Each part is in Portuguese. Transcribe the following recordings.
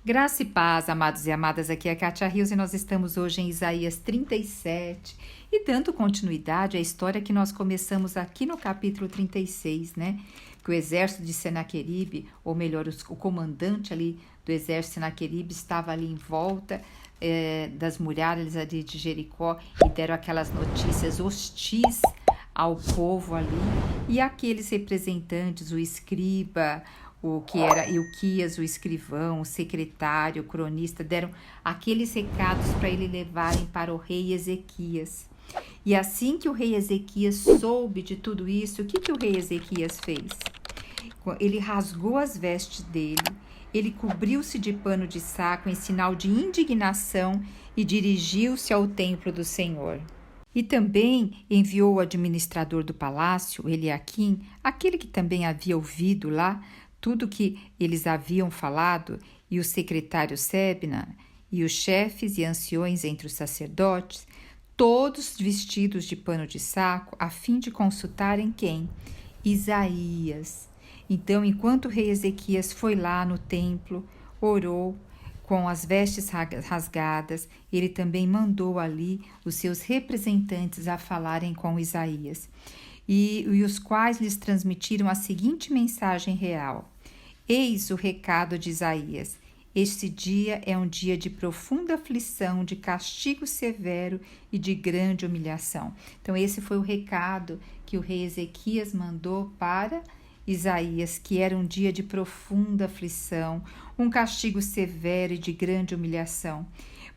Graça e paz, amados e amadas, aqui é a Kátia Rios e nós estamos hoje em Isaías 37 e dando continuidade à história que nós começamos aqui no capítulo 36, né? Que o exército de Senaqueribe, ou melhor, o comandante ali do exército de Senaqueribe estava ali em volta das muralhas ali de Jericó e deram aquelas notícias hostis ao povo ali, e aqueles representantes, o escriba, o que era Ilquias, o escrivão, o secretário, o cronista, deram aqueles recados para ele levarem para o rei Ezequias. E assim que o rei Ezequias soube de tudo isso, o que o rei Ezequias fez? Ele rasgou as vestes dele, ele cobriu-se de pano de saco em sinal de indignação e dirigiu-se ao templo do Senhor. E também enviou o administrador do palácio, Eliaquim, aquele que também havia ouvido lá tudo que eles haviam falado, e o secretário Sebna, e os chefes e anciões entre os sacerdotes, todos vestidos de pano de saco, a fim de consultarem quem? Isaías. Então, enquanto o rei Ezequias foi lá no templo, orou, com as vestes rasgadas, ele também mandou ali os seus representantes a falarem com Isaías, e os quais lhes transmitiram a seguinte mensagem real: eis o recado de Isaías. Este dia é um dia de profunda aflição, de castigo severo e de grande humilhação. Então, esse foi o recado que o rei Ezequias mandou para Isaías, que era um dia de profunda aflição, um castigo severo e de grande humilhação,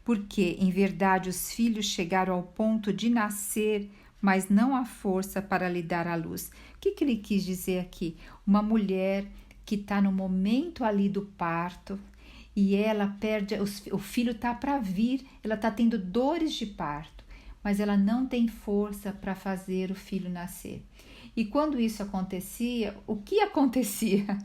porque, em verdade, os filhos chegaram ao ponto de nascer, mas não há força para lhe dar à luz. O que ele quis dizer aqui? Uma mulher que está no momento ali do parto e ela perde, o filho está para vir, ela está tendo dores de parto, mas ela não tem força para fazer o filho nascer. E quando isso acontecia, o que acontecia?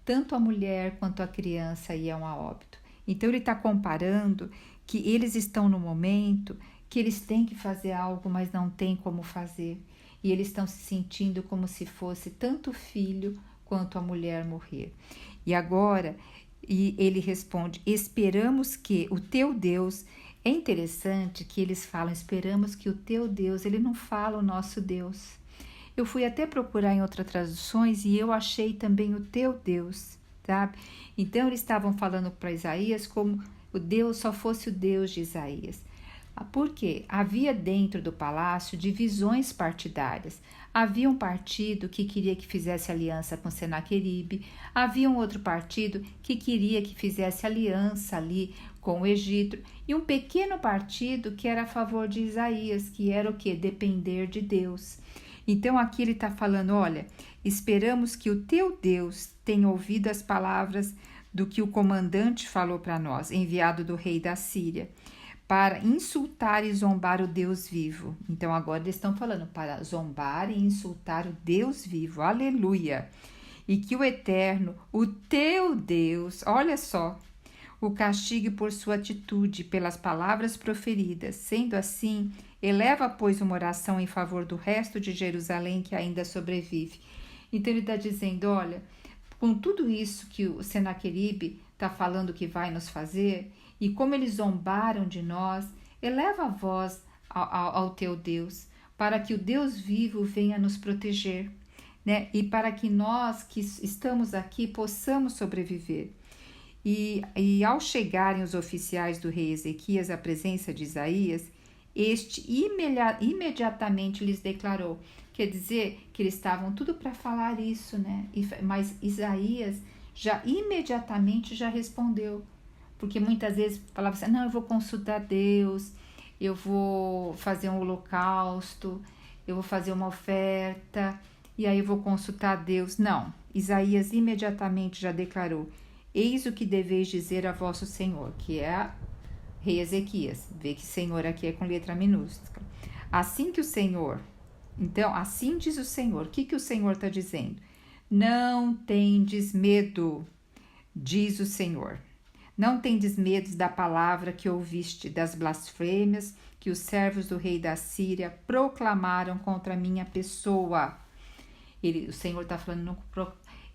Tanto a mulher quanto a criança iam a óbito. Então ele está comparando que eles estão no momento que eles têm que fazer algo, mas não têm como fazer. E eles estão se sentindo como se fosse tanto o filho quanto a mulher morrer. E agora, ele responde: esperamos que o teu Deus... É interessante que eles falam, esperamos que o teu Deus, ele não fala o nosso Deus. Eu fui até procurar em outras traduções e eu achei também o teu Deus, sabe? Então eles estavam falando para Isaías como o Deus só fosse o Deus de Isaías. Por quê? Havia dentro do palácio divisões partidárias. Havia um partido que queria que fizesse aliança com Senaqueribe, havia um outro partido que queria que fizesse aliança ali com o Egito, e um pequeno partido que era a favor de Isaías, que era o quê? Depender de Deus. Então aqui ele está falando, olha, esperamos que o teu Deus tenha ouvido as palavras do que o comandante falou para nós, enviado do rei da Síria, para insultar e zombar o Deus vivo. Então agora eles estão falando para zombar e insultar o Deus vivo, aleluia. E que o Eterno, o teu Deus, olha só, o castigue por sua atitude, pelas palavras proferidas. Sendo assim, eleva, pois, uma oração em favor do resto de Jerusalém que ainda sobrevive. Então ele está dizendo, olha, com tudo isso que o Senaqueribe está falando que vai nos fazer, e como eles zombaram de nós, eleva a voz ao teu Deus, para que o Deus vivo venha nos proteger, né? E para que nós que estamos aqui possamos sobreviver. E ao chegarem os oficiais do rei Ezequias à presença de Isaías, este imediatamente lhes declarou. Quer dizer que eles estavam tudo para falar isso, né? Mas Isaías já imediatamente já respondeu. Porque muitas vezes falava assim, não, eu vou consultar Deus, eu vou fazer um holocausto, eu vou fazer uma oferta, e aí eu vou consultar Deus. Não, Isaías imediatamente já declarou, eis o que deveis dizer a vosso Senhor, que é rei Ezequias. Vê que Senhor aqui é com letra minúscula. Assim que o Senhor, então, assim diz o Senhor. O que o Senhor está dizendo? Não tendes medo, diz o Senhor. Não tendes medo da palavra que ouviste, das blasfêmias que os servos do rei da Síria proclamaram contra a minha pessoa. O Senhor está falando,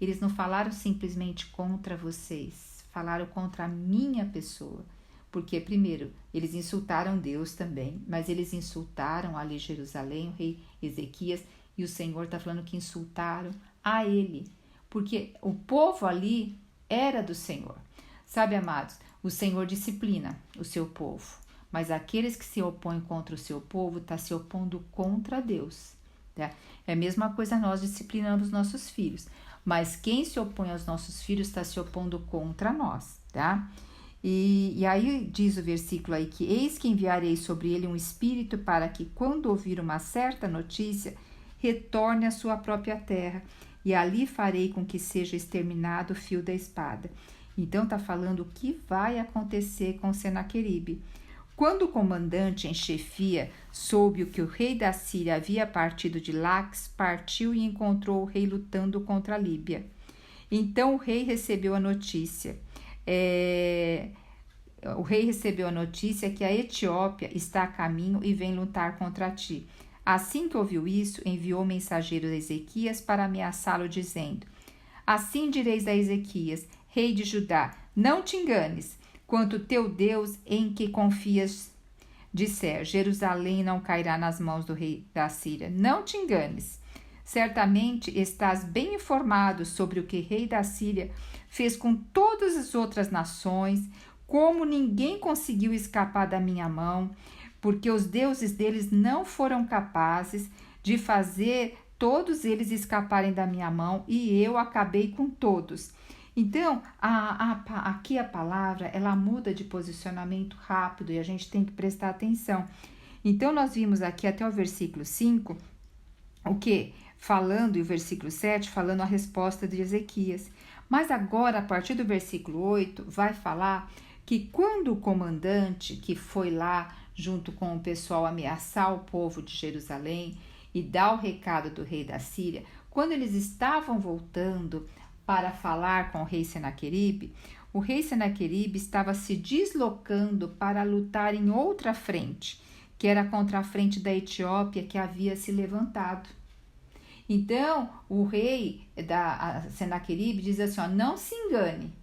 eles não falaram simplesmente contra vocês, falaram contra a minha pessoa. Porque, primeiro, eles insultaram Deus também, mas eles insultaram ali Jerusalém, o rei Ezequias, e o Senhor está falando que insultaram a ele, porque o povo ali era do Senhor. Sabe, amados, o Senhor disciplina o seu povo, mas aqueles que se opõem contra o seu povo estão se opondo contra Deus. Tá? É a mesma coisa nós disciplinamos os nossos filhos, mas quem se opõe aos nossos filhos está se opondo contra nós, tá? E aí diz o versículo aí que eis que enviarei sobre ele um espírito para que quando ouvir uma certa notícia, retorne à sua própria terra e ali farei com que seja exterminado o fio da espada. Então está falando o que vai acontecer com Senaqueribe. Quando o comandante em chefia soube que o rei da Síria havia partido de Laques, partiu e encontrou o rei lutando contra a Líbia. Então o rei recebeu a notícia. O rei recebeu a notícia que a Etiópia está a caminho e vem lutar contra ti. Assim que ouviu isso, enviou mensageiros a Ezequias para ameaçá-lo, dizendo: assim direis a Ezequias, rei de Judá, não te enganes, quanto teu Deus em que confias disser, Jerusalém não cairá nas mãos do rei da Síria. Não te enganes. Certamente estás bem informado sobre o que o rei da Síria fez com todas as outras nações, como ninguém conseguiu escapar da minha mão, porque os deuses deles não foram capazes de fazer todos eles escaparem da minha mão, e eu acabei com todos. Então, aqui a palavra, ela muda de posicionamento rápido e a gente tem que prestar atenção. Então, nós vimos aqui até o versículo 5, o que? Falando, e o versículo 7, falando a resposta de Ezequias. Mas agora, a partir do versículo 8, vai falar que quando o comandante que foi lá junto com o pessoal ameaçar o povo de Jerusalém e dar o recado do rei da Síria, quando eles estavam voltando para falar com o rei Senaqueribe, o rei Senaqueribe estava se deslocando para lutar em outra frente, que era contra a frente da Etiópia que havia se levantado. Então, o rei da Senaqueribe diz assim, ó, não se engane,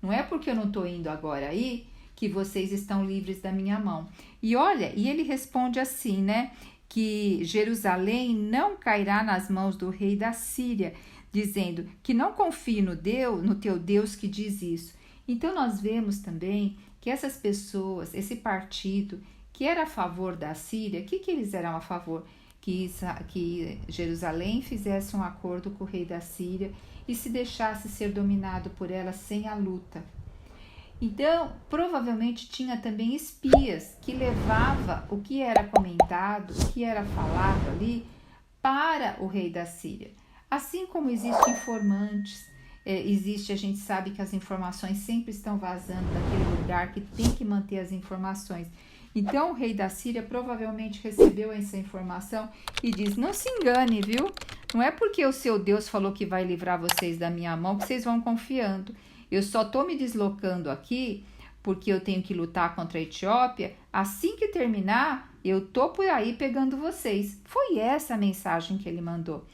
não é porque eu não estou indo agora aí que vocês estão livres da minha mão. E olha, e ele responde assim, né, que Jerusalém não cairá nas mãos do rei da Síria, dizendo que não confie no teu Deus que diz isso. Então nós vemos também que essas pessoas, esse partido que era a favor da Síria, o que eles eram a favor? Que Jerusalém fizesse um acordo com o rei da Síria e se deixasse ser dominado por ela sem a luta. Então, provavelmente tinha também espias que levava o que era comentado, o que era falado ali para o rei da Síria. Assim como existem informantes, a gente sabe que as informações sempre estão vazando daquele lugar que tem que manter as informações. Então, o rei da Síria provavelmente recebeu essa informação e diz, não se engane, viu? Não é porque o seu Deus falou que vai livrar vocês da minha mão que vocês vão confiando. Eu só estou me deslocando aqui porque eu tenho que lutar contra a Etiópia. Assim que terminar, eu estou por aí pegando vocês. Foi essa a mensagem que ele mandou.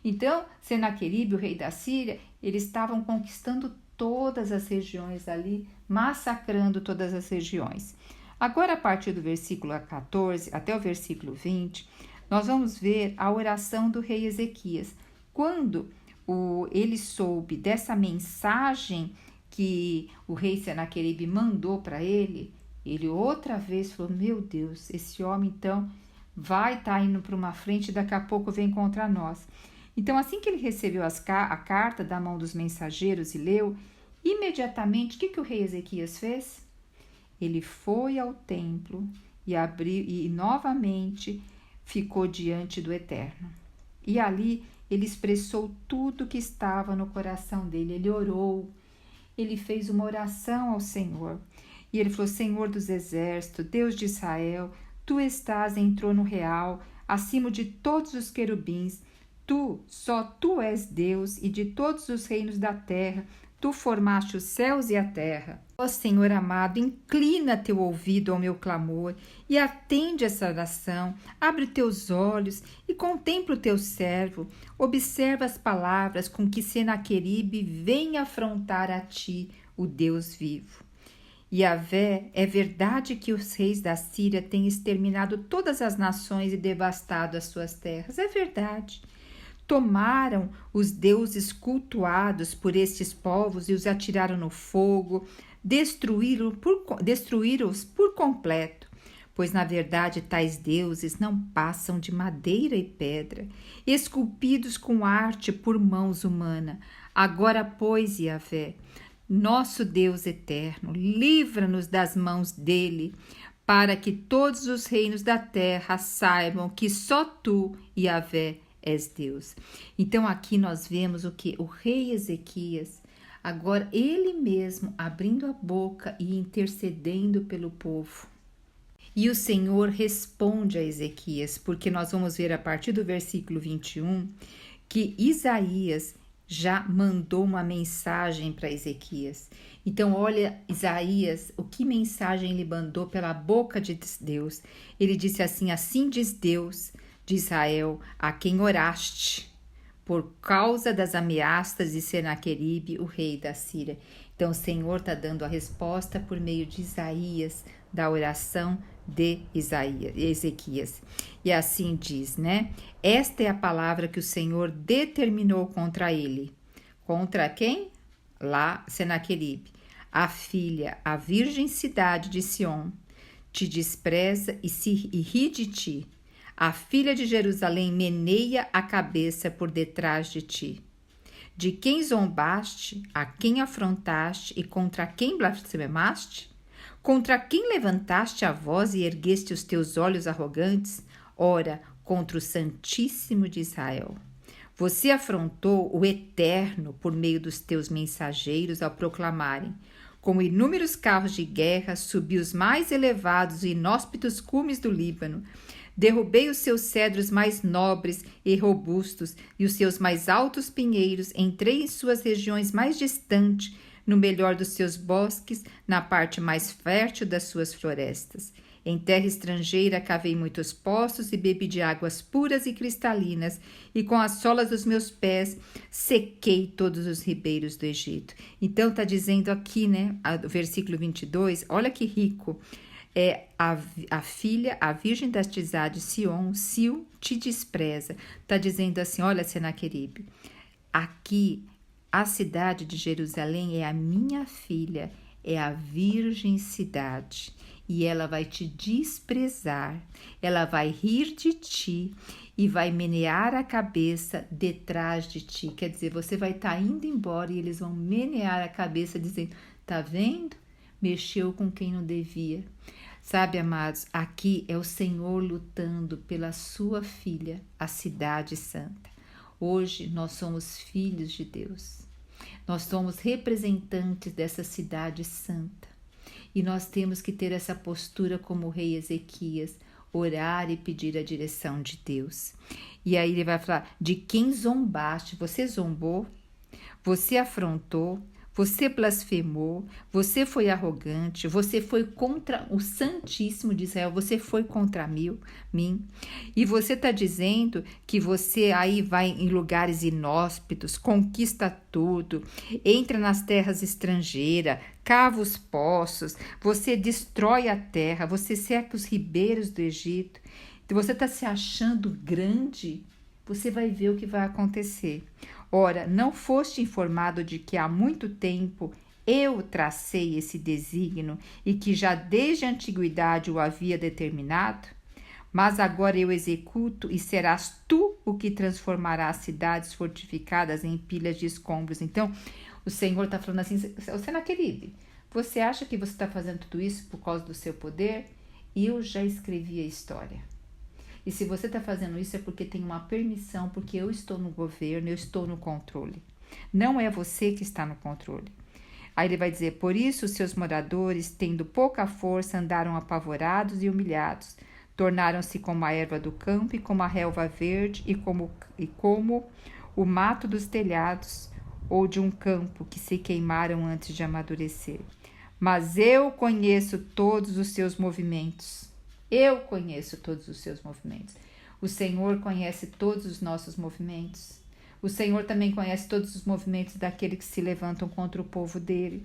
Então, Senaqueribe, o rei da Síria, eles estavam conquistando todas as regiões ali, massacrando todas as regiões. Agora, a partir do versículo 14 até o versículo 20, nós vamos ver a oração do rei Ezequias. Quando ele soube dessa mensagem que o rei Senaqueribe mandou para ele outra vez falou, meu Deus, esse homem então vai estar indo para uma frente e daqui a pouco vem contra nós. Então, assim que ele recebeu a carta da mão dos mensageiros e leu, imediatamente, o que o rei Ezequias fez? Ele foi ao templo e abriu e novamente ficou diante do Eterno. E ali ele expressou tudo que estava no coração dele. Ele orou, ele fez uma oração ao Senhor. E ele falou, Senhor dos exércitos, Deus de Israel, tu estás em trono real, acima de todos os querubins. Só tu és Deus, e de todos os reinos da terra, tu formaste os céus e a terra. Ó Senhor amado, inclina teu ouvido ao meu clamor e atende essa oração. Abre teus olhos e contempla o teu servo. Observa as palavras com que Senaqueribe vem afrontar a ti, o Deus vivo. Yahvé, é verdade que os reis da Síria têm exterminado todas as nações e devastado as suas terras. É verdade. Tomaram os deuses cultuados por estes povos e os atiraram no fogo, destruíram-os por completo, pois na verdade tais deuses não passam de madeira e pedra, esculpidos com arte por mãos humanas. Agora, pois, Yahvé, nosso Deus eterno, livra-nos das mãos dele, para que todos os reinos da terra saibam que só tu, Yahvé, és Deus. Então aqui nós vemos o que? O rei Ezequias, agora ele mesmo abrindo a boca e intercedendo pelo povo. E o Senhor responde a Ezequias, porque nós vamos ver a partir do versículo 21 que Isaías já mandou uma mensagem para Ezequias. Então, olha, Isaías, o que mensagem ele mandou pela boca de Deus. Ele disse assim: assim diz Deus de Israel, a quem oraste, por causa das ameaças de Senaqueribe, o rei da Síria. Então, o Senhor está dando a resposta por meio de Isaías, da oração de Ezequias. E assim diz, né? Esta é a palavra que o Senhor determinou contra ele. Contra quem? Lá, Senaqueribe. A filha, a virgem cidade de Sion, te despreza e se ri de ti. A filha de Jerusalém meneia a cabeça por detrás de ti. De quem zombaste, a quem afrontaste e contra quem blasfemaste? Contra quem levantaste a voz e ergueste os teus olhos arrogantes? Ora, contra o Santíssimo de Israel. Você afrontou o Eterno por meio dos teus mensageiros ao proclamarem: como inúmeros carros de guerra, subi os mais elevados e inóspitos cumes do Líbano. Derrubei os seus cedros mais nobres e robustos e os seus mais altos pinheiros. Entrei em suas regiões mais distantes, no melhor dos seus bosques, na parte mais fértil das suas florestas. Em terra estrangeira cavei muitos poços e bebi de águas puras e cristalinas, e com as solas dos meus pés sequei todos os ribeiros do Egito. Então está dizendo aqui, né, o versículo 22, olha que rico. É a filha, a virgem da cidade de Sion, Sil, te despreza. Está dizendo assim, olha, Senaqueribe, aqui a cidade de Jerusalém é a minha filha, é a virgem cidade. E ela vai te desprezar, ela vai rir de ti e vai menear a cabeça detrás de ti. Quer dizer, você vai estar indo embora e eles vão menear a cabeça dizendo, tá vendo? Mexeu com quem não devia. Sabe, amados, aqui é o Senhor lutando pela sua filha, a cidade santa. Hoje nós somos filhos de Deus. Nós somos representantes dessa cidade santa. E nós temos que ter essa postura como o rei Ezequias, orar e pedir a direção de Deus. E aí ele vai falar, de quem zombaste? Você zombou? Você afrontou? Você blasfemou, você foi arrogante, você foi contra o Santíssimo de Israel, você foi contra mim. E você está dizendo que você aí vai em lugares inóspitos, conquista tudo, entra nas terras estrangeiras, cava os poços, você destrói a terra, você seca os ribeiros do Egito. Então você está se achando grande, você vai ver o que vai acontecer. Ora, não foste informado de que há muito tempo eu tracei esse desígnio e que já desde a antiguidade o havia determinado? Mas agora eu executo e serás tu o que transformará as cidades fortificadas em pilhas de escombros. Então, o Senhor está falando assim, Senaqueribe, você acha que você está fazendo tudo isso por causa do seu poder? Eu já escrevi a história. E se você está fazendo isso é porque tem uma permissão, porque eu estou no governo, eu estou no controle. Não é você que está no controle. Aí ele vai dizer, por isso os seus moradores, tendo pouca força, andaram apavorados e humilhados. Tornaram-se como a erva do campo e como a relva verde e como o mato dos telhados ou de um campo que se queimaram antes de amadurecer. Mas eu conheço todos os seus movimentos. Eu conheço todos os seus movimentos. O Senhor conhece todos os nossos movimentos. O Senhor também conhece todos os movimentos daqueles que se levantam contra o povo dele.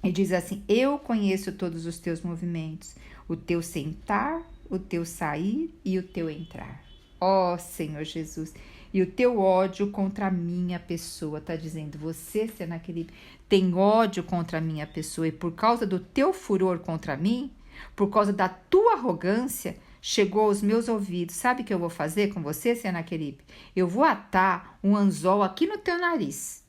E diz assim: eu conheço todos os teus movimentos, o teu sentar, o teu sair e o teu entrar. Ó Senhor Jesus, e o teu ódio contra a minha pessoa, tá dizendo, você, Senaqueribe, tem ódio contra a minha pessoa, e por causa do teu furor contra mim, por causa da tua arrogância, chegou aos meus ouvidos. Sabe o que eu vou fazer com você, Senaqueribe? Eu vou atar um anzol aqui no teu nariz,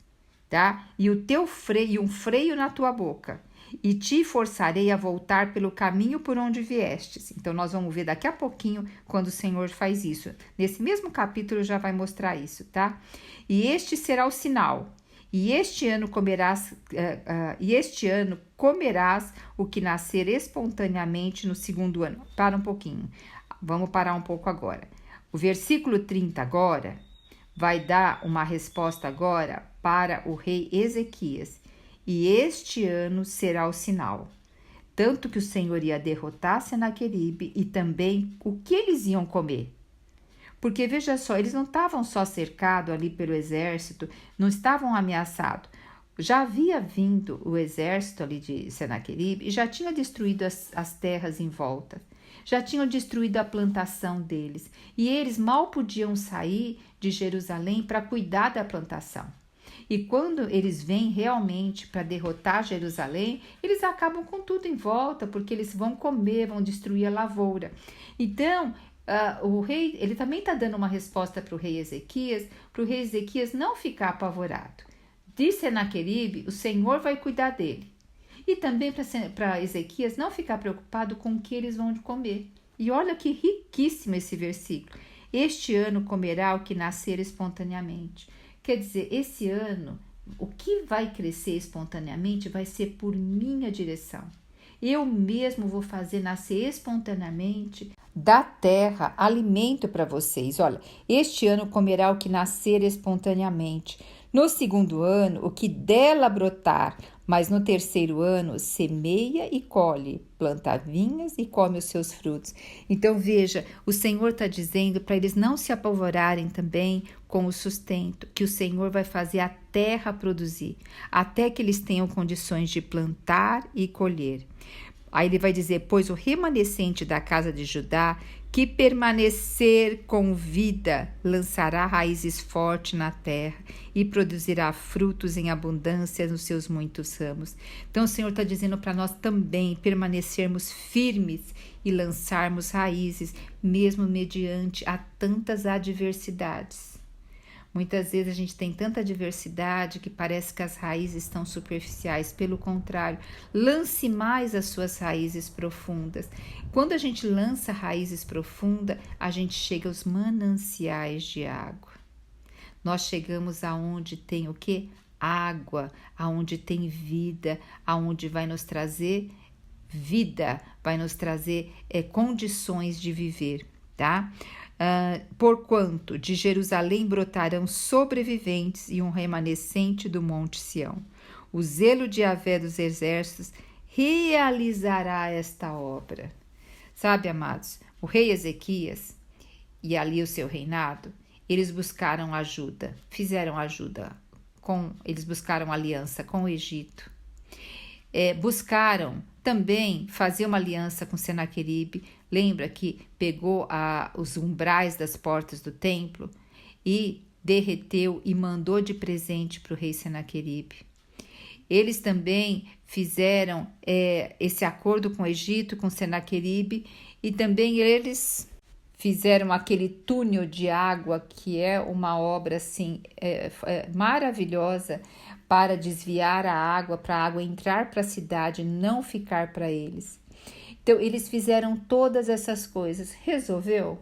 tá? E o teu freio, um freio na tua boca, e te forçarei a voltar pelo caminho por onde viestes. Então, nós vamos ver daqui a pouquinho quando o Senhor faz isso. Nesse mesmo capítulo já vai mostrar isso, tá? E este será o sinal. E este ano comerás o que nascer espontaneamente no segundo ano. Para um pouquinho. Vamos parar um pouco agora. O versículo 30 agora vai dar uma resposta agora para o rei Ezequias. E este ano será o sinal. Tanto que o Senhor ia derrotar Senaqueribe e também o que eles iam comer. Porque veja só, eles não estavam só cercados ali pelo exército, não estavam ameaçados. Já havia vindo o exército ali de Senaqueribe e já tinha destruído as terras em volta. Já tinham destruído a plantação deles. E eles mal podiam sair de Jerusalém para cuidar da plantação. E quando eles vêm realmente para derrotar Jerusalém, eles acabam com tudo em volta, porque eles vão comer, vão destruir a lavoura. Então, o rei, ele também está dando uma resposta para o rei Ezequias não ficar apavorado. De Senaqueribe, o Senhor vai cuidar dele. E também para Ezequias não ficar preocupado com o que eles vão comer. E olha que riquíssimo esse versículo. Este ano comerá o que nascer espontaneamente. Quer dizer, esse ano, o que vai crescer espontaneamente vai ser por minha direção. Eu mesmo vou fazer nascer espontaneamente da terra alimento para vocês. Olha, este ano comerá o que nascer espontaneamente. No segundo ano, o que dela brotar, mas no terceiro ano, semeia e colhe, planta vinhas e come os seus frutos. Então, veja, o Senhor está dizendo para eles não se apavorarem também com o sustento, que o Senhor vai fazer a terra produzir, até que eles tenham condições de plantar e colher. Aí ele vai dizer, pois o remanescente da casa de Judá, que permanecer com vida, lançará raízes fortes na terra e produzirá frutos em abundância nos seus muitos ramos. Então o Senhor está dizendo para nós também permanecermos firmes e lançarmos raízes, mesmo mediante a tantas adversidades. Muitas vezes a gente tem tanta adversidade que parece que as raízes estão superficiais. Pelo contrário, lance mais as suas raízes profundas. Quando a gente lança raízes profundas, a gente chega aos mananciais de água. Nós chegamos aonde tem o quê? Água, aonde tem vida, aonde vai nos trazer vida, vai nos trazer condições de viver, tá? Porquanto de Jerusalém brotarão sobreviventes e um remanescente do monte Sião. O zelo de Yahvé dos exércitos realizará esta obra. Sabe, amados, o rei Ezequias e ali o seu reinado, eles buscaram ajuda, eles buscaram aliança com o Egito. Buscaram também fazer uma aliança com Senaqueribe. Lembra que pegou os umbrais das portas do templo e derreteu e mandou de presente para o rei Senaqueribe. Eles também fizeram esse acordo com o Egito, com Senaqueribe, e também eles fizeram aquele túnel de água, que é uma obra assim, maravilhosa, para desviar a água, para a água entrar para a cidade e não ficar para eles. Então, eles fizeram todas essas coisas. Resolveu?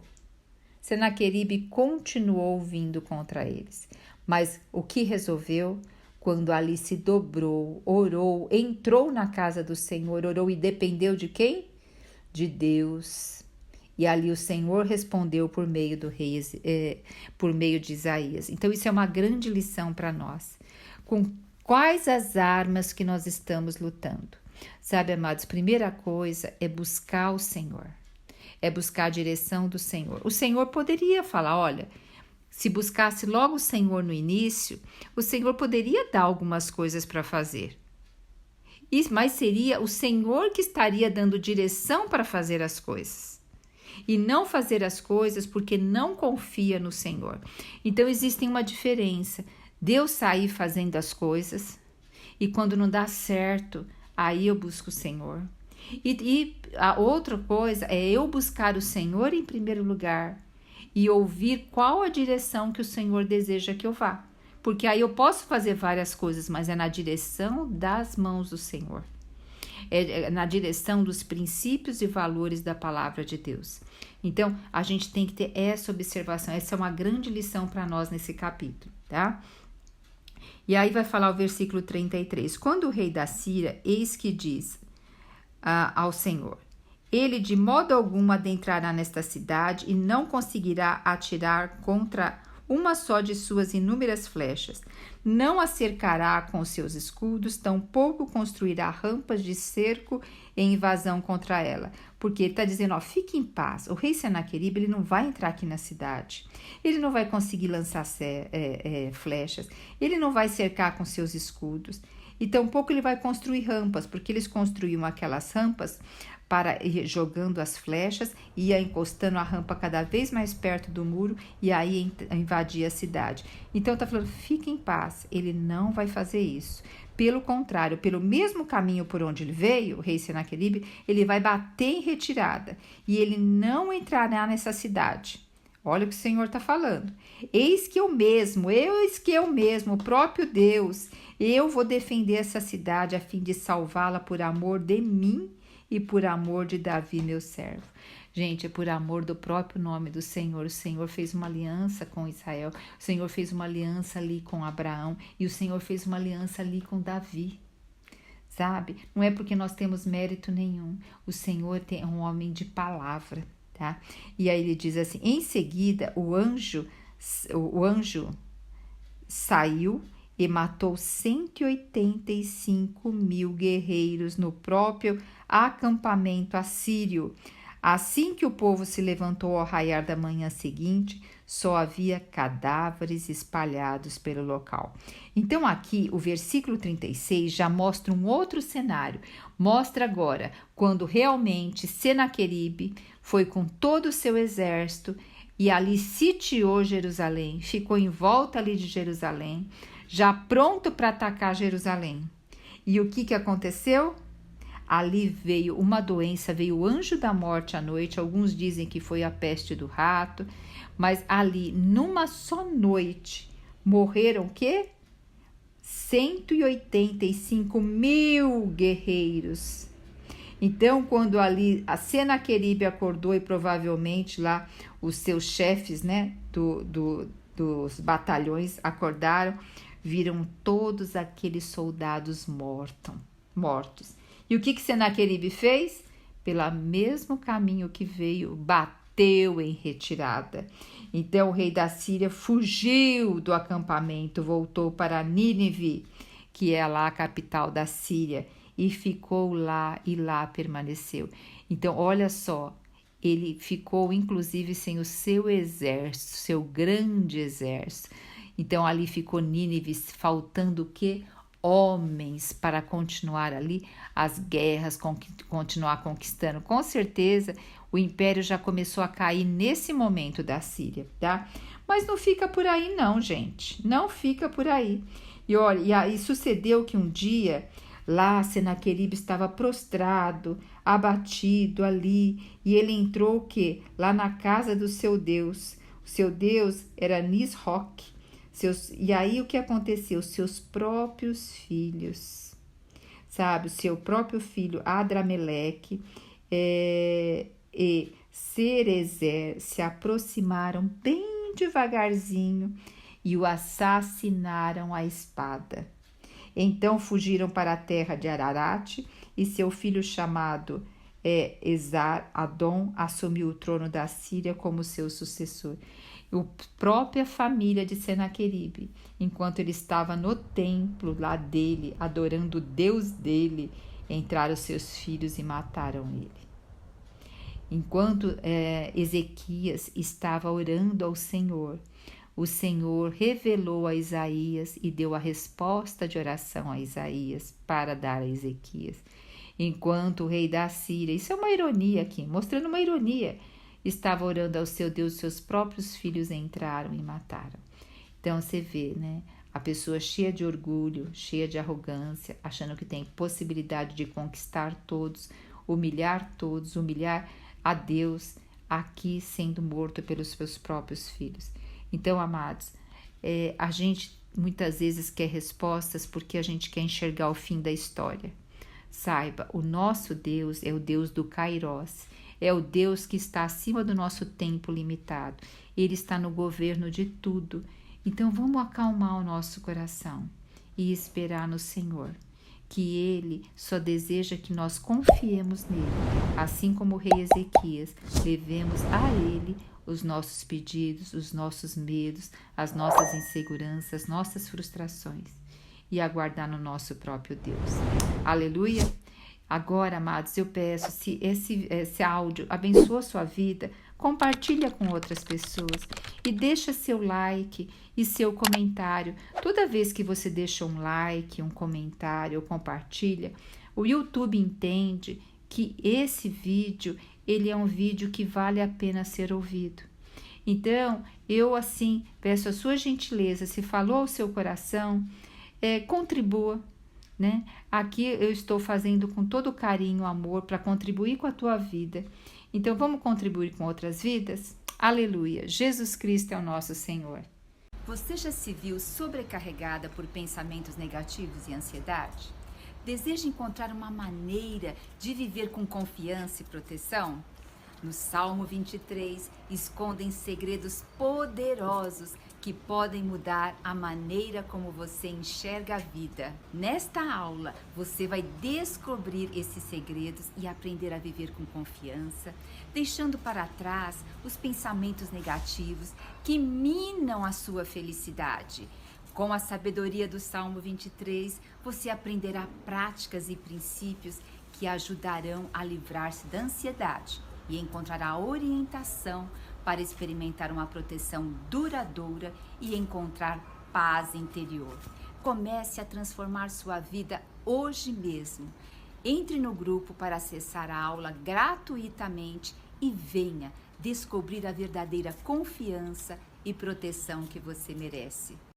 Senaqueribe continuou vindo contra eles. Mas o que resolveu? Quando ali se dobrou, orou, entrou na casa do Senhor, orou e dependeu de quem? De Deus. E ali o Senhor respondeu por meio por meio de Isaías. Então, isso é uma grande lição para nós. Com quais as armas que nós estamos lutando? Sabe, amados, primeira coisa é buscar o Senhor. É buscar a direção do Senhor. O Senhor poderia falar, olha, se buscasse logo o Senhor no início, o Senhor poderia dar algumas coisas para fazer. Mas seria o Senhor que estaria dando direção para fazer as coisas. E não fazer as coisas porque não confia no Senhor. Então existe uma diferença. Deus sair fazendo as coisas e quando não dá certo, aí eu busco o Senhor. E a outra coisa é eu buscar o Senhor em primeiro lugar e ouvir qual a direção que o Senhor deseja que eu vá. Porque aí eu posso fazer várias coisas, mas é na direção das mãos do Senhor. É na direção dos princípios e valores da palavra de Deus. Então, a gente tem que ter essa observação. Essa é uma grande lição para nós nesse capítulo, tá? E aí vai falar o versículo 33. Quando o rei da Síria, eis que diz ao Senhor: ele de modo algum adentrará nesta cidade e não conseguirá atirar contra uma só de suas inúmeras flechas. Não a cercará com seus escudos, tampouco construirá rampas de cerco e invasão contra ela. Porque ele está dizendo, ó, fique em paz. O rei Senaqueribe, ele não vai entrar aqui na cidade. Ele não vai conseguir lançar flechas. Ele não vai cercar com seus escudos. E tampouco ele vai construir rampas, porque eles construíam aquelas rampas para ir jogando as flechas, ia encostando a rampa cada vez mais perto do muro e aí invadia a cidade. Então está falando, fique em paz, ele não vai fazer isso. Pelo contrário, pelo mesmo caminho por onde ele veio, o rei Senaqueribe, ele vai bater em retirada e ele não entrará nessa cidade. Olha o que o Senhor está falando. Eis que eu mesmo, o próprio Deus, eu vou defender essa cidade a fim de salvá-la por amor de mim e por amor de Davi, meu servo. Gente, é por amor do próprio nome do Senhor. O Senhor fez uma aliança com Israel. O Senhor fez uma aliança ali com Abraão. E o Senhor fez uma aliança ali com Davi. Sabe? Não é porque nós temos mérito nenhum. O Senhor é um homem de palavra, tá? E aí ele diz assim, em seguida o anjo saiu e matou 185.000 guerreiros no próprio acampamento assírio. Assim que o povo se levantou ao raiar da manhã seguinte, só havia cadáveres espalhados pelo local. Então aqui o versículo 36 já mostra um outro cenário. Mostra agora quando realmente Senaqueribe foi com todo o seu exército e ali sitiou Jerusalém, ficou em volta ali de Jerusalém, já pronto para atacar Jerusalém. E o que aconteceu? Ali veio uma doença, veio o anjo da morte à noite. Alguns dizem que foi a peste do rato, mas ali, numa só noite, morreram o quê? 185.000 guerreiros. Então, quando ali a Senaqueribe acordou e provavelmente lá os seus chefes, né, dos batalhões acordaram, viram todos aqueles soldados mortos. E o que Senaqueribe fez? Pelo mesmo caminho que veio, bateu em retirada. Então o rei da Síria fugiu do acampamento, voltou para Nínive, que é lá a capital da Síria, e ficou lá e lá permaneceu. Então olha só, ele ficou inclusive sem o seu exército, seu grande exército. Então ali ficou Nínive, faltando o quê? Homens para continuar ali as guerras, continuar conquistando. Com certeza o império já começou a cair nesse momento da Síria, tá? Mas não fica por aí não, gente, não fica por aí. E olha, e aí sucedeu que um dia lá Senaqueribe estava prostrado, abatido ali, e ele entrou o quê? Lá na casa do seu Deus. O seu Deus era Nisroque. E aí o que aconteceu? Seus próprios filhos, sabe? O seu próprio filho Adrameleque e Cerezer se aproximaram bem devagarzinho e o assassinaram à espada. Então fugiram para a terra de Ararat e seu filho chamado Esar-Adom assumiu o trono da Síria como seu sucessor. A própria família de Senaqueribe, enquanto ele estava no templo lá dele, adorando o Deus dele, entraram seus filhos e mataram ele. Enquanto Ezequias estava orando ao Senhor, o Senhor revelou a Isaías e deu a resposta de oração a Isaías para dar a Ezequias. Enquanto o rei da Síria, isso é uma ironia aqui, mostrando uma ironia, estava orando ao seu Deus, seus próprios filhos entraram e mataram. Então você vê, né? A pessoa cheia de orgulho, cheia de arrogância, achando que tem possibilidade de conquistar todos, humilhar a Deus, aqui sendo morto pelos seus próprios filhos. Então, amados, a gente muitas vezes quer respostas porque a gente quer enxergar o fim da história. Saiba, o nosso Deus é o Deus do Kairos, é o Deus que está acima do nosso tempo limitado. Ele está no governo de tudo. Então vamos acalmar o nosso coração e esperar no Senhor, que Ele só deseja que nós confiemos nele, assim como o rei Ezequias, levemos a Ele os nossos pedidos, os nossos medos, as nossas inseguranças, nossas frustrações e aguardar no nosso próprio Deus. Aleluia! Agora, amados, eu peço, se esse áudio abençoa a sua vida, compartilha com outras pessoas e deixa seu like e seu comentário. Toda vez que você deixa um like, um comentário ou compartilha, o YouTube entende que esse vídeo, ele é um vídeo que vale a pena ser ouvido. Então, eu assim peço a sua gentileza, se falou ao seu coração, contribua. Né? Aqui eu estou fazendo com todo carinho, amor, para contribuir com a tua vida. Então vamos contribuir com outras vidas? Aleluia! Jesus Cristo é o nosso Senhor. Você já se viu sobrecarregada por pensamentos negativos e ansiedade? Deseja encontrar uma maneira de viver com confiança e proteção? No Salmo 23, escondem segredos poderosos que podem mudar a maneira como você enxerga a vida. Nesta aula, você vai descobrir esses segredos e aprender a viver com confiança, deixando para trás os pensamentos negativos que minam a sua felicidade. Com a sabedoria do Salmo 23, você aprenderá práticas e princípios que ajudarão a livrar-se da ansiedade e encontrará orientação para experimentar uma proteção duradoura e encontrar paz interior. Comece a transformar sua vida hoje mesmo. Entre no grupo para acessar a aula gratuitamente e venha descobrir a verdadeira confiança e proteção que você merece.